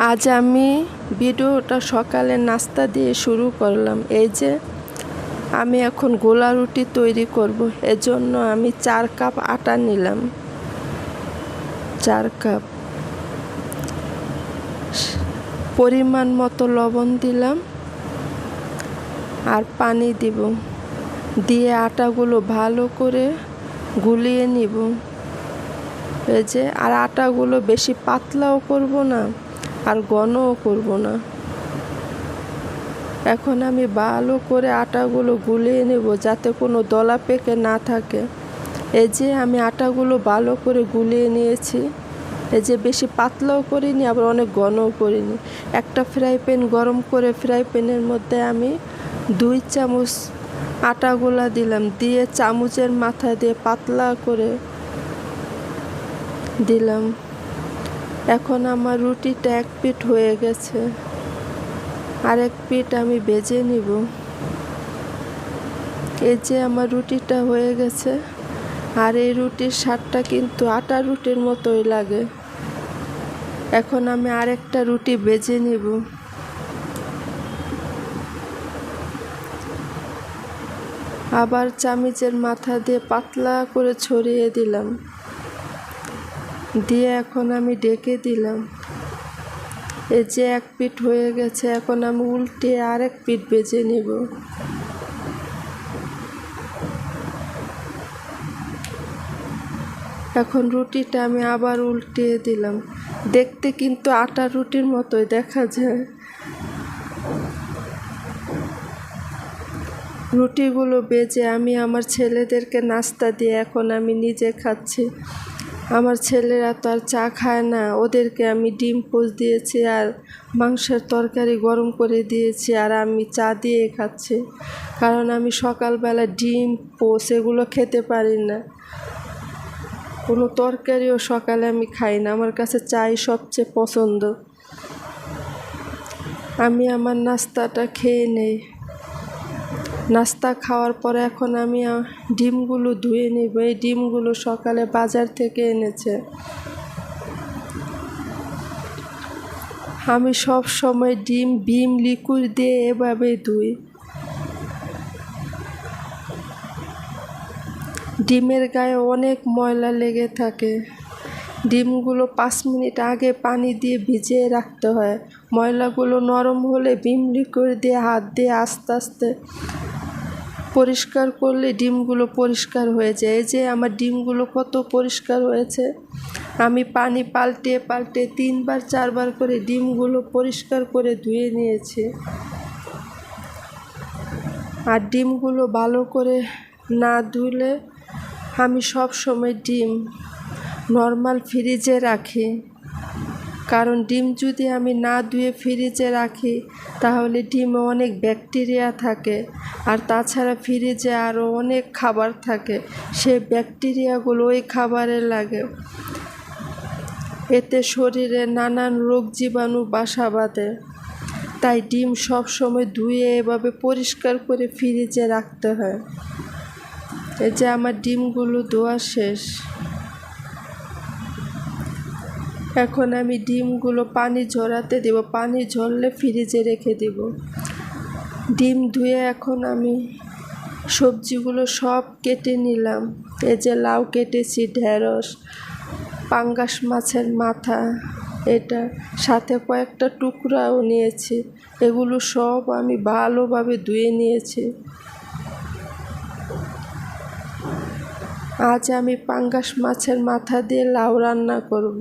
আজ আমি ভিডিওটা সকালে নাস্তা দিয়ে শুরু করলাম। এই যে আমি এখন গোলা রুটি তৈরি করব, এজন্য আমি 4 কাপ আটা নিলাম। 4 কাপ পরিমাণ মতো লবণ দিলাম আর পানি দিব, দিয়ে আটাগুলো ভালো করে গুলিয়ে নিব। এই যে আর আটাগুলো বেশি পাতলাও করব না আর ঘনও করব না। এখন আমি ভালো করে আটাগুলো গুলিয়ে নেব যাতে কোনো দলা পেকে না থাকে। এই যে আমি আটাগুলো ভালো করে গুলিয়ে নিয়েছি। এই যে বেশি পাতলাও করিনি আবার অনেক ঘনও করিনি। একটা ফ্রাই প্যান গরম করে ফ্রাই প্যানের মধ্যে আমি 2 চামচ আটাগুলা দিলাম, দিয়ে চামচের মাথা দিয়ে পাতলা করে দিলাম। এখন আমার রুটিটা এক পিঠ হয়ে গেছে, আরেক পিঠ আমি ভেজে নিব। এই যে আমার রুটিটা হয়ে গেছে, আর এই রুটির স্বাদটা কিন্তু আটা রুটির মতোই লাগে। এখন আমি আরেকটা রুটি ভেজে নিব। আবার চামচের মাথা দিয়ে পাতলা করে ছড়িয়ে দিলাম, দিয়ে এখন আমি ঢেকে দিলাম। এই যে এক পিঠ হয়ে গেছে, এখন আমি উল্টে আরেক পিঠ ভেজে নেব। এখন রুটিটা আমি আবার উল্টিয়ে দিলাম। দেখতে কিন্তু আটা রুটির মতোই দেখা যায়। রুটিগুলো ভেজে আমি আমার ছেলেদেরকে নাস্তা দিয়ে এখন আমি নিজে খাচ্ছি। আমার ছেলেরা তো আর চা খায় না, ওদেরকে আমি ডিম পোচ দিয়েছি আর মাংসের তরকারি গরম করে দিয়েছি, আর আমি চা দিয়ে খাচ্ছি। কারণ আমি সকালবেলা ডিম পোচ এগুলো খেতে পারি না, কোনো তরকারিও সকালে আমি খাই না। আমার কাছে চাই সবচেয়ে পছন্দ। আমি আমার নাস্তাটা খেয়ে নেই। নাস্তা খাওয়ার পরে এখন আমি ডিমগুলো ধুয়ে নেব। এই ডিমগুলো সকালে বাজার থেকে এনেছে। আমি সব সময় ডিম ভিম লিকুইড দিয়ে এভাবেই ধুই। ডিমের গায়ে অনেক ময়লা লেগে থাকে। ডিমগুলো 5 মিনিট আগে পানি দিয়ে ভিজিয়ে রাখতে হয়। ময়লাগুলো নরম হলে ভিম লিকুইড দিয়ে হাত দিয়ে আস্তে আস্তে পরিষ্কার করলে ডিমগুলো পরিষ্কার হয়ে যায়। এই যে আমার ডিমগুলো কত পরিষ্কার হয়েছে। আমি পানি পাল্টে 3বার 4বার করে ডিমগুলো পরিষ্কার করে ধুয়ে নিয়েছি। আর ডিমগুলো ভালো করে না ধুলে আমি সব সময় ডিম নর্মাল ফ্রিজে রাখি। কারণ ডিম যদি আমি না ধুয়ে ফ্রিজে রাখি তাহলে ডিমে অনেক ব্যাকটেরিয়া থাকে, আর তাছাড়া ফ্রিজে আরও অনেক খাবার থাকে, সেই ব্যাকটেরিয়াগুলো ওই খাবারে লাগে। এতে শরীরে নানান রোগ জীবাণু বাসা বাঁধে। তাই ডিম সব সময় ধুয়ে এভাবে পরিষ্কার করে ফ্রিজে রাখতে হয়। এই যে আমার ডিমগুলো ধোয়া শেষ। এখন আমি ডিমগুলো পানি ঝরাতে দেব, পানি ঝরলে ফ্রিজে রেখে দেব। ডিম ধুয়ে এখন আমি সবজিগুলো সব কেটে নিলাম। এই যে লাউ কেটেছি, ঢেঁড়স, পাঙ্গাস মাছের মাথা, এটা সাথে কয়েকটা টুকরাও নিয়েছি। এগুলো সব আমি ভালোভাবে ধুয়ে নিয়েছি। আজ আমি পাঙ্গাস মাছের মাথা দিয়ে লাউ রান্না করব।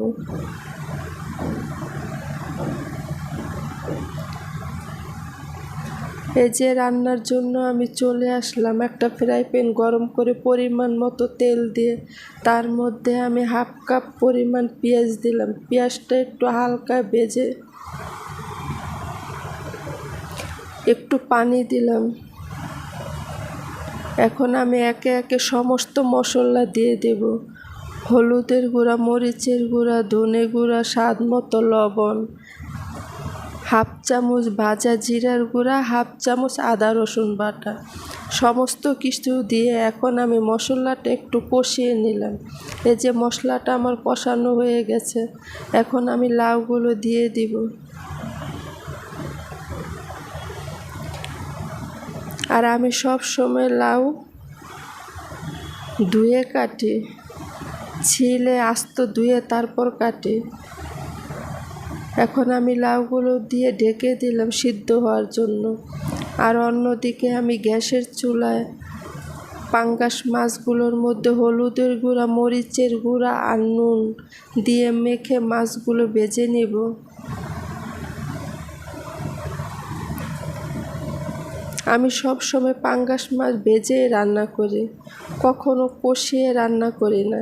এই যে রান্নার জন্য আমি চলে আসলাম। একটা ফ্রাই প্যান গরম করে পরিমাণ মতো তেল দিয়ে তার মধ্যে আমি 1/2 কাপ পরিমাণ পেঁয়াজ দিলাম। পেঁয়াজটা একটু হালকা ভেজে একটু পানি দিলাম। এখন আমি একে একে সমস্ত মশলা দিয়ে দেব। হলুদের গুঁড়া, মরিচের গুঁড়া, ধনে গুঁড়া, স্বাদ মতো লবণ, হাফ চামচ ভাজা জিরার গুঁড়া, হাফ চামচ আদা রসুন বাটা, সমস্ত কিছু দিয়ে এখন আমি মশলাটা একটু কষিয়ে নিলাম। এই যে মশলাটা আমার কষানো হয়ে গেছে, এখন আমি লাউগুলো দিয়ে দিব। আর আমি সব সময় লাউ ধুয়ে কাটি, ছিলে আস্ত ধুয়ে তারপর কাটি। এখন আমি লাউগুলো দিয়ে ঢেকে দিলাম সিদ্ধ হওয়ার জন্য। আর অন্যদিকে আমি গ্যাসের চুলায় পাঙ্গাস মাছগুলোর মধ্যে হলুদের গুঁড়া, মরিচের গুঁড়া আর নুন দিয়ে মেখে মাছগুলো ভেজে নেব। আমি সব সময় পাঙ্গাস মাছ ভেজে রান্না করি, কখনো কষিয়ে রান্না করি না।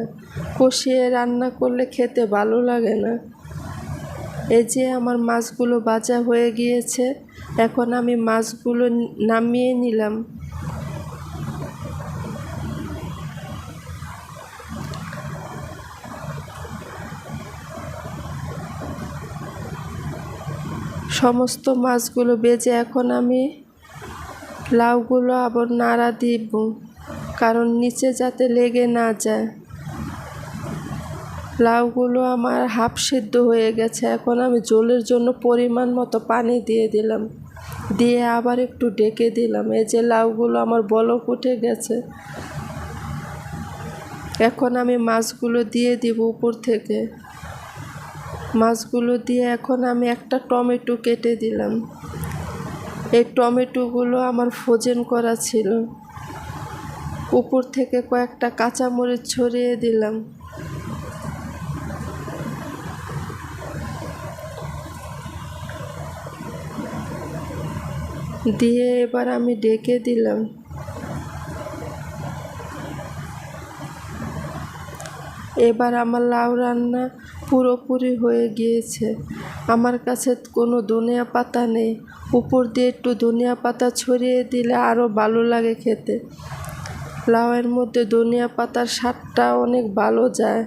কষিয়ে রান্না করলে খেতে ভালো লাগে না। এই যে আমার মাছগুলো ভাজা হয়ে গিয়েছে, এখন আমি মাছগুলো নামিয়ে নিলাম। সমস্ত মাছগুলো ভেজে এখন আমি লাউগুলো আবার নাড়া দিব, কারণ নিচে যাতে লেগে না যায়। লাউগুলো আমার হাফ সিদ্ধ হয়ে গেছে, এখন আমি ঝোলের জন্য পরিমাণ মতো পানি দিয়ে দিলাম, দিয়ে আবার একটু ঢেকে দিলাম। এই যে লাউগুলো আমার বলক উঠে গেছে, এখন আমি মাছগুলো দিয়ে দিব উপর থেকে। মাছগুলো দিয়ে এখন আমি একটা টমেটো কেটে দিলাম। এই টমেটোগুলো আমার ফ্রোজেন করা ছিল। উপর থেকে কয়েকটা কাঁচামরিচ ছড়িয়ে দিলাম। দিয়ে এবার আমি ঢেকে দিলাম। এবার আমার লাউ রান্না পুরোপুরি হয়ে গিয়েছে। আমার কাছে কোনো ধনিয়া পাতা নেই, উপর দিয়ে একটু ধনিয়া পাতা ছড়িয়ে দিলে আরও ভালো লাগে খেতে। লাউয়ের মধ্যে ধনিয়া পাতার স্বাদটা অনেক ভালো যায়।